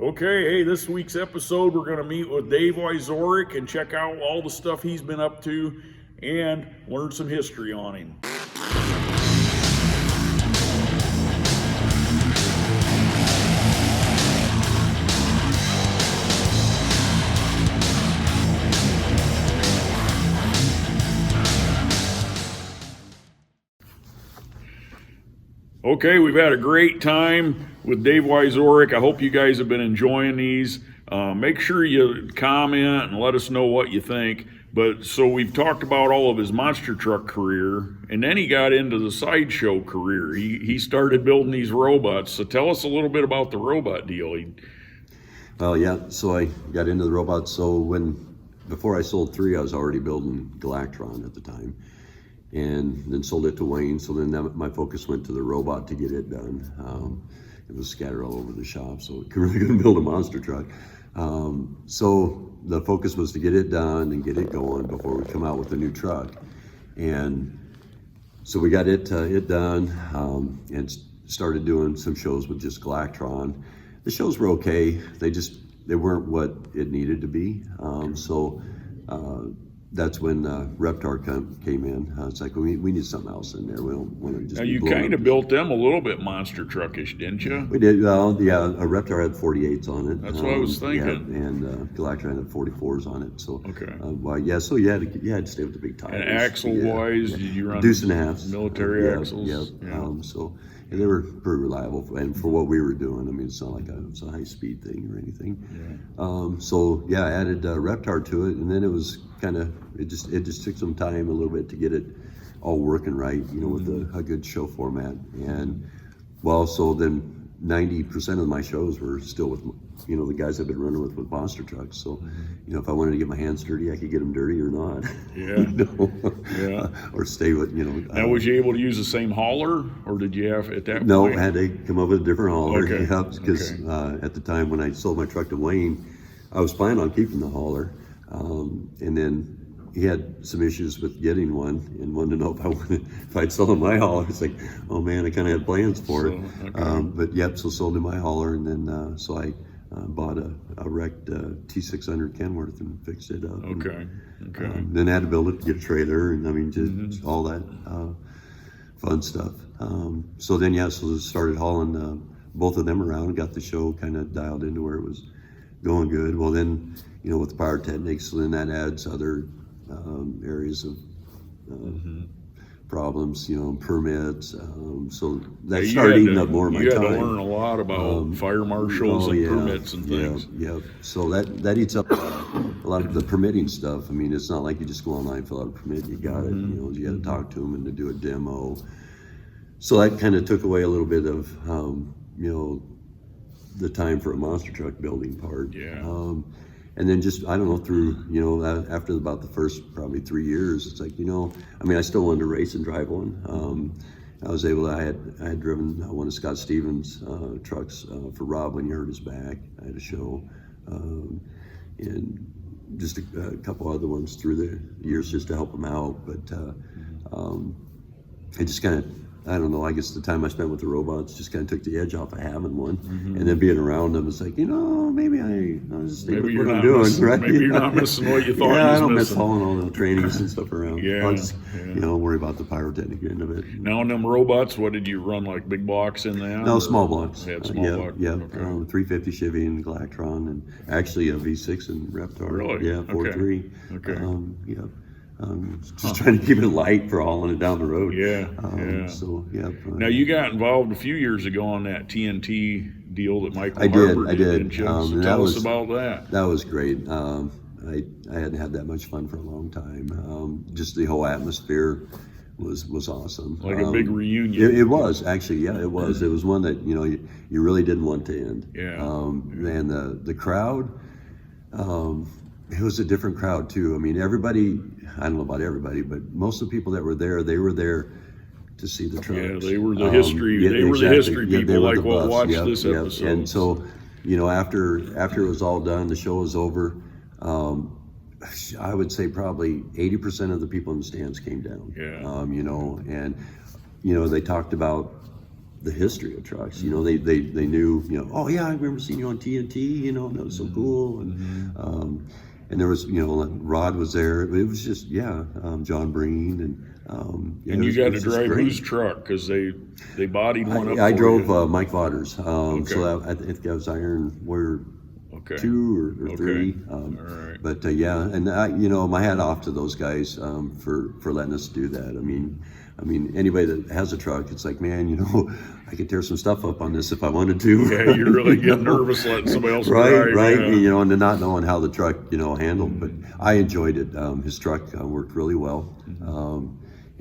Okay, hey, this week's episode, we're going to meet with Dave Wieczorek and check out all the stuff he's been up to and learn some history on him. Okay, we've had a great time with Dave Wieczorek. I hope you guys have been enjoying these. Make sure you comment and let us know what you think. But so we've talked about all of his monster truck career, and then he got into the sideshow career. He started building these robots. So tell us a little bit about the robot deal. Well, yeah, so I got into the robots. So before I sold 3, I was already building Galactron at the time, and then sold it to Wayne. So then my focus went to the robot to get it done. It was scattered all over the shop, so I really couldn't build a monster truck. So the focus was to get it done and get it going before we come out with a new truck. And so we got it done and started doing some shows with just Galactron. The shows were okay. They weren't what it needed to be. That's when Reptar came in. It's like, we need something else in there. We don't want to just. Now you kind of built them a little bit monster truckish, didn't you? We did. Well, yeah. A Reptar had 48s on it. That's what I was thinking. Yeah, and Galactron had 44s on it. So okay. Well, yeah. So you had to stay with the big tires. And axle-wise, did you run deuce and a half military axles? Yeah. And they were pretty reliable, and for what we were doing, I mean, it's not like it's a high-speed thing or anything. Yeah. I added Reptar to it, and then it was kind of it just took some time, a little bit, to get it all working right, with a good show format. And well, so then 90% of my shows were still with the guys I've been running with monster trucks. So if I wanted to get my hands dirty, I could get them dirty or not. Yeah. Or stay with Now, was you able to use the same hauler, or did you have at that point? No, I had to come up with a different hauler. Okay. Because at the time when I sold my truck to Wayne, I was planning on keeping the hauler, and then he had some issues with getting one and wanted to know if I'd sold him my hauler. It's like, oh man, I kind of had plans for it. Okay. So sold him my hauler, and then so I bought a wrecked T600 Kenworth and fixed it up. Okay. Then I had to build it to get a trailer, and just all that fun stuff. So started hauling both of them around, got the show kind of dialed into where it was going good. Well, then, with the pyrotechnics, so then that adds other areas of problems, permits. So that started eating up more of my time. You had to learn a lot about fire marshals and permits and things. Yeah. So that eats up a lot of the permitting stuff. I mean, it's not like you just go online, fill out a permit, you got it. You got to talk to them and to do a demo. So that kind of took away a little bit of, the time for a monster truck building part. Yeah. And then I don't know, through, after about the first probably 3 years, it's like, I still wanted to race and drive one. I had driven one of Scott Stevens' trucks for Rob when he hurt his back. I had a show, and just a couple other ones through the years just to help him out. But it just kind of, I don't know, I guess the time I spent with the robots just kind of took the edge off of having one. And then being around them, it's like, maybe I'll just stay with what I'm doing, right? Maybe you're not missing what you thought you was I don't missing. miss hauling all the trainings and stuff around. I'll just, yeah. Worry about the pyrotechnic end of it. Now, in them robots, what did you run, like big blocks in them? No, small blocks. Had small blocks? Yeah, Okay. 350 Chevy and Galactron, and actually a V6 and Reptar. Really? Yeah, 4.3. Okay. Just trying to keep it light for hauling it down the road. So, yeah. Now, you got involved a few years ago on that TNT deal that Michael I Harper did. didn't you? So tell us about that. That was great. I hadn't had that much fun for a long time. Just the whole atmosphere was awesome. Like a big reunion. It was, actually, yeah, it was. It was one that, you really didn't want to end. And the crowd, it was a different crowd too. I mean, everybody, I don't know about everybody, but most of the people that were there, they were there to see the trucks. Yeah, they were the history. They were the history people. Like, well, watch this episode. And so, after it was all done, the show was over. I would say probably 80% of the people in the stands came down. Yeah. And they talked about the history of trucks. You know, they knew, you know, oh yeah, I remember seeing you on TNT, you know, and that was so cool. And there was, you know, Rod was there. It was just, John Breen yeah, And you it got to was just drive great. whose truck? Because they bodied one up. I for drove you. Mike Vodder's. Okay. So I think I was Iron Warrior Okay. 2 or Okay. 3. All right. But yeah, and you know, my hat off to those guys for letting us do that. I mean, anybody that has a truck, it's like, man, you know, I could tear some stuff up on this if I wanted to. Yeah, you really You get know? nervous letting somebody else Right, drive. right. Yeah. You know, and then not knowing how the truck, you know, handled. But I enjoyed it. His truck worked really well.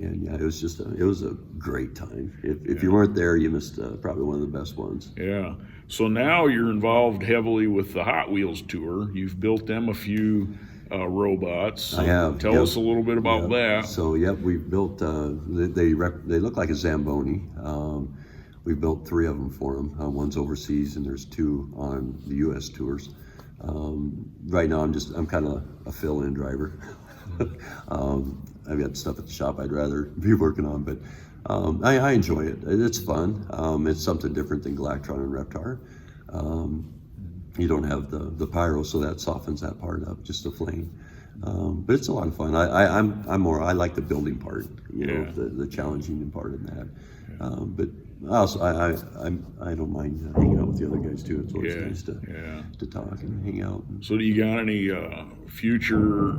And yeah, it was a great time. If you weren't there, you missed probably one of the best ones. Yeah. So now you're involved heavily with the Hot Wheels tour. You've built them a few robots. So I have. Tell Yep. us a little bit about that. So we built. They look like a Zamboni. We built 3 of them for them. One's overseas, and there's 2 on the U.S. tours. Right now, I'm kind of a fill-in driver. I've got stuff at the shop I'd rather be working on, but I enjoy it. It's fun. It's something different than Galactron and Reptar. You don't have the pyro, so that softens that part up, just the flame. But it's a lot of fun. I like the building part, you know, the challenging part of that. But also I don't mind hanging out with the other guys too. It's always nice to talk and hang out. So do you got any future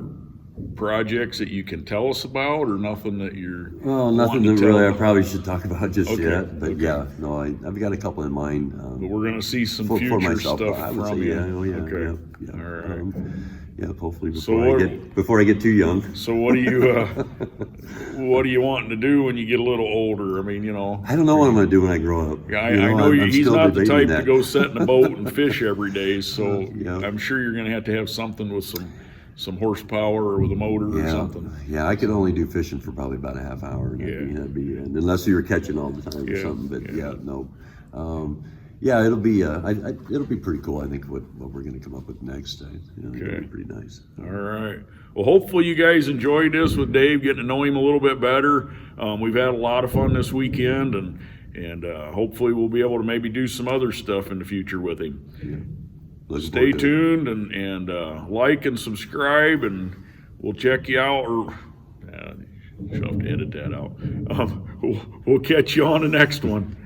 projects that you can tell us about, or nothing that you're Well, nothing wanting that to really tell? I probably should talk about just Okay, yet. But okay. yeah, no, I've got a couple in mind. But we're going to see some for future myself, stuff I would from say, you. okay. Yeah. All right. Yeah, hopefully So before I get too young. So what do you wanting to do when you get a little older? I mean, you know. I don't know what I'm going to do when I grow up. I You know, know I'm he's still not the debating type to that. go sit in a boat and fish every day. So Yeah. I'm sure you're going to have something with some horsepower or with a motor or something. Yeah, I could only do fishing for probably about a half hour. And that'd be unless you were catching all the time or something. But no. It'll be pretty cool. I think what we're going to come up with next. It'll be pretty nice. All right. Well, hopefully you guys enjoyed this with Dave, getting to know him a little bit better. We've had a lot of fun this weekend, and hopefully we'll be able to maybe do some other stuff in the future with him. Looking Stay forward to it. tuned and like and subscribe, and we'll check you out. Or you'll have to edit that out. We'll catch you on the next one.